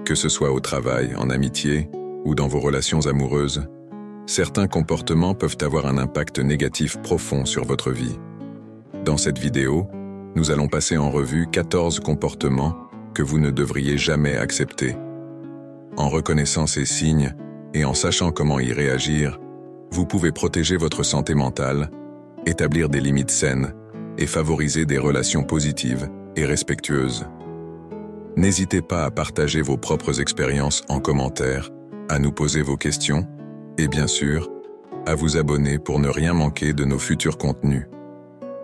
Que ce soit au travail, en amitié ou dans vos relations amoureuses, certains comportements peuvent avoir un impact négatif profond sur votre vie. Dans cette vidéo, nous allons passer en revue 14 comportements que vous ne devriez jamais accepter. En reconnaissant ces signes et en sachant comment y réagir, vous pouvez protéger votre santé mentale, établir des limites saines et favoriser des relations positives et respectueuses. N'hésitez pas à partager vos propres expériences en commentaire, à nous poser vos questions et bien sûr, à vous abonner pour ne rien manquer de nos futurs contenus.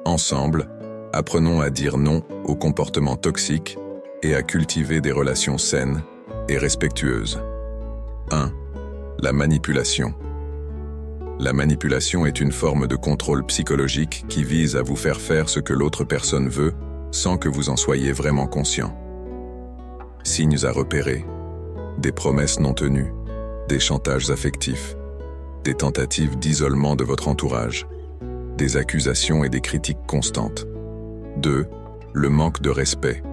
Ensemble, apprenons à dire non aux comportements toxiques et à cultiver des relations saines et respectueuses. 1. La manipulation. La manipulation est une forme de contrôle psychologique qui vise à vous faire faire ce que l'autre personne veut sans que vous en soyez vraiment conscient. Signes à repérer: des promesses non tenues, des chantages affectifs, des tentatives d'isolement de votre entourage, des accusations et des critiques constantes. 2. Le manque de respect.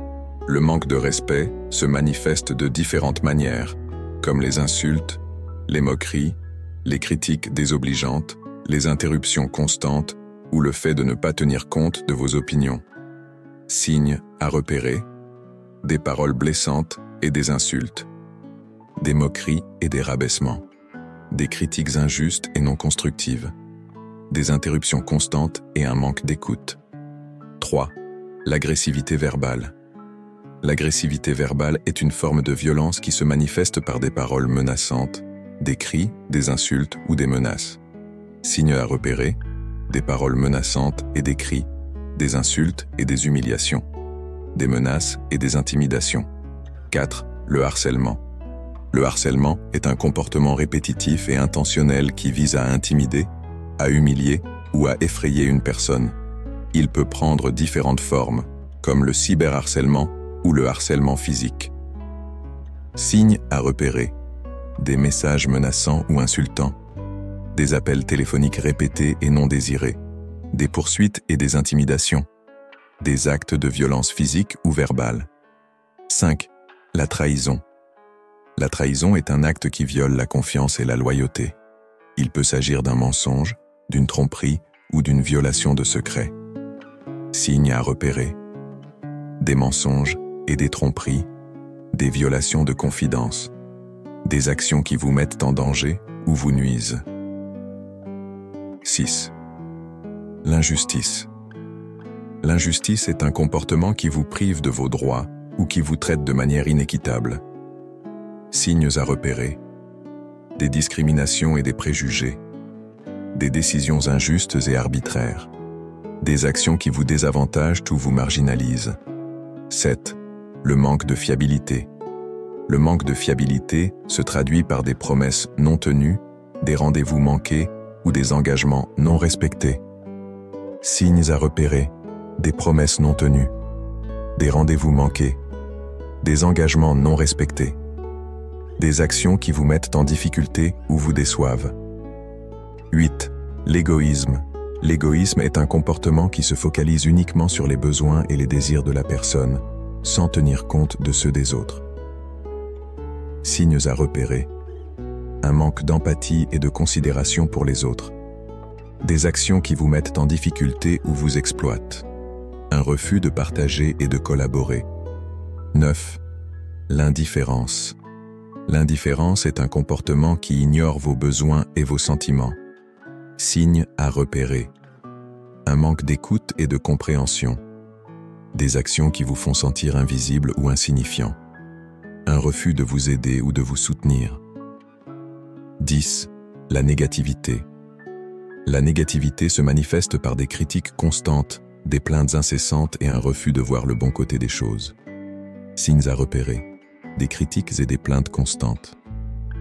Le manque de respect se manifeste de différentes manières, comme les insultes, les moqueries, les critiques désobligeantes, les interruptions constantes ou le fait de ne pas tenir compte de vos opinions. Signes à repérer: des paroles blessantes et des insultes, des moqueries et des rabaissements, des critiques injustes et non constructives, des interruptions constantes et un manque d'écoute. 3. L'agressivité verbale. L'agressivité verbale est une forme de violence qui se manifeste par des paroles menaçantes, des cris, des insultes ou des menaces. Signes à repérer: des paroles menaçantes et des cris, des insultes et des humiliations, des menaces et des intimidations. 4. Le harcèlement. Le harcèlement est un comportement répétitif et intentionnel qui vise à intimider, à humilier ou à effrayer une personne. Il peut prendre différentes formes, comme le cyberharcèlement ou le harcèlement physique. Signes à repérer: des messages menaçants ou insultants, des appels téléphoniques répétés et non désirés, des poursuites et des intimidations, des actes de violence physique ou verbale. 5. La trahison. La trahison est un acte qui viole la confiance et la loyauté. Il peut s'agir d'un mensonge, d'une tromperie ou d'une violation de secret. Signes à repérer: des mensonges et des tromperies, des violations de confidence, des actions qui vous mettent en danger ou vous nuisent. 6. L'injustice. L'injustice est un comportement qui vous prive de vos droits ou qui vous traite de manière inéquitable. Signes à repérer: des discriminations et des préjugés, des décisions injustes et arbitraires, des actions qui vous désavantagent ou vous marginalisent. 7. Le manque de fiabilité. Le manque de fiabilité se traduit par des promesses non tenues, des rendez-vous manqués ou des engagements non respectés. Signes à repérer: des promesses non tenues, des rendez-vous manqués, des engagements non respectés, des actions qui vous mettent en difficulté ou vous déçoivent. 8. L'égoïsme. L'égoïsme est un comportement qui se focalise uniquement sur les besoins et les désirs de la personne, sans tenir compte de ceux des autres. Signes à repérer: un manque d'empathie et de considération pour les autres, des actions qui vous mettent en difficulté ou vous exploitent, un refus de partager et de collaborer. 9. L'indifférence. L'indifférence est un comportement qui ignore vos besoins et vos sentiments. Signes à repérer: un manque d'écoute et de compréhension, des actions qui vous font sentir invisible ou insignifiant, un refus de vous aider ou de vous soutenir. 10. La négativité. La négativité se manifeste par des critiques constantes, des plaintes incessantes et un refus de voir le bon côté des choses. Signes à repérer: des critiques et des plaintes constantes,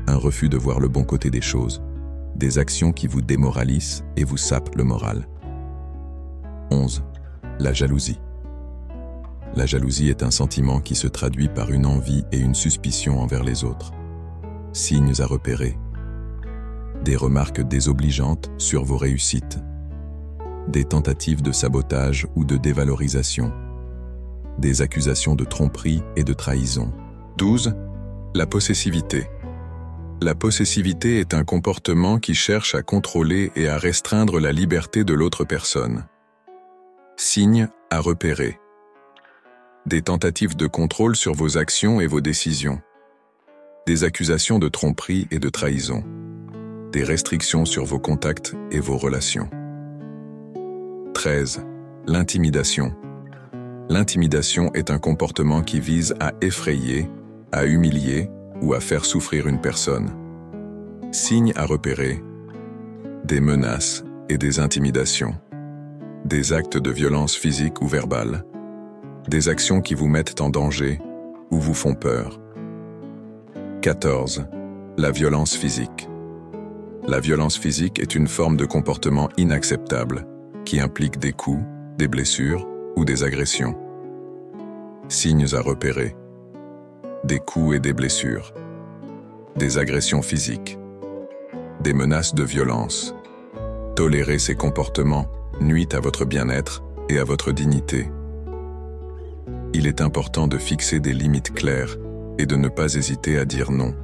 un refus de voir le bon côté des choses, des actions qui vous démoralisent et vous sapent le moral. 11. La jalousie. La jalousie est un sentiment qui se traduit par une envie et une suspicion envers les autres. Signes à repérer: des remarques désobligeantes sur vos réussites, des tentatives de sabotage ou de dévalorisation, des accusations de tromperie et de trahison. 12. La possessivité. La possessivité est un comportement qui cherche à contrôler et à restreindre la liberté de l'autre personne. Signes à repérer. Des tentatives de contrôle sur vos actions et vos décisions. Des accusations de tromperie et de trahison. Des restrictions sur vos contacts et vos relations. 13. L'intimidation. L'intimidation est un comportement qui vise à effrayer, à humilier ou à faire souffrir une personne. Signes à repérer. Des menaces et des intimidations. Des actes de violence physique ou verbale. Des actions qui vous mettent en danger ou vous font peur. 14. La violence physique. La violence physique est une forme de comportement inacceptable qui implique des coups, des blessures ou des agressions. Signes à repérer. Des coups et des blessures. Des agressions physiques. Des menaces de violence. Tolérer ces comportements nuit à votre bien-être et à votre dignité. Il est important de fixer des limites claires et de ne pas hésiter à dire non.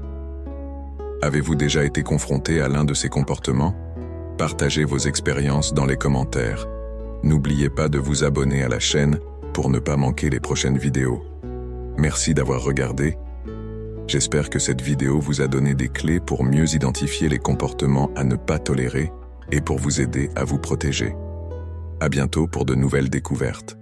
Avez-vous déjà été confronté à l'un de ces comportements? Partagez vos expériences dans les commentaires. N'oubliez pas de vous abonner à la chaîne pour ne pas manquer les prochaines vidéos. Merci d'avoir regardé. J'espère que cette vidéo vous a donné des clés pour mieux identifier les comportements à ne pas tolérer et pour vous aider à vous protéger. À bientôt pour de nouvelles découvertes.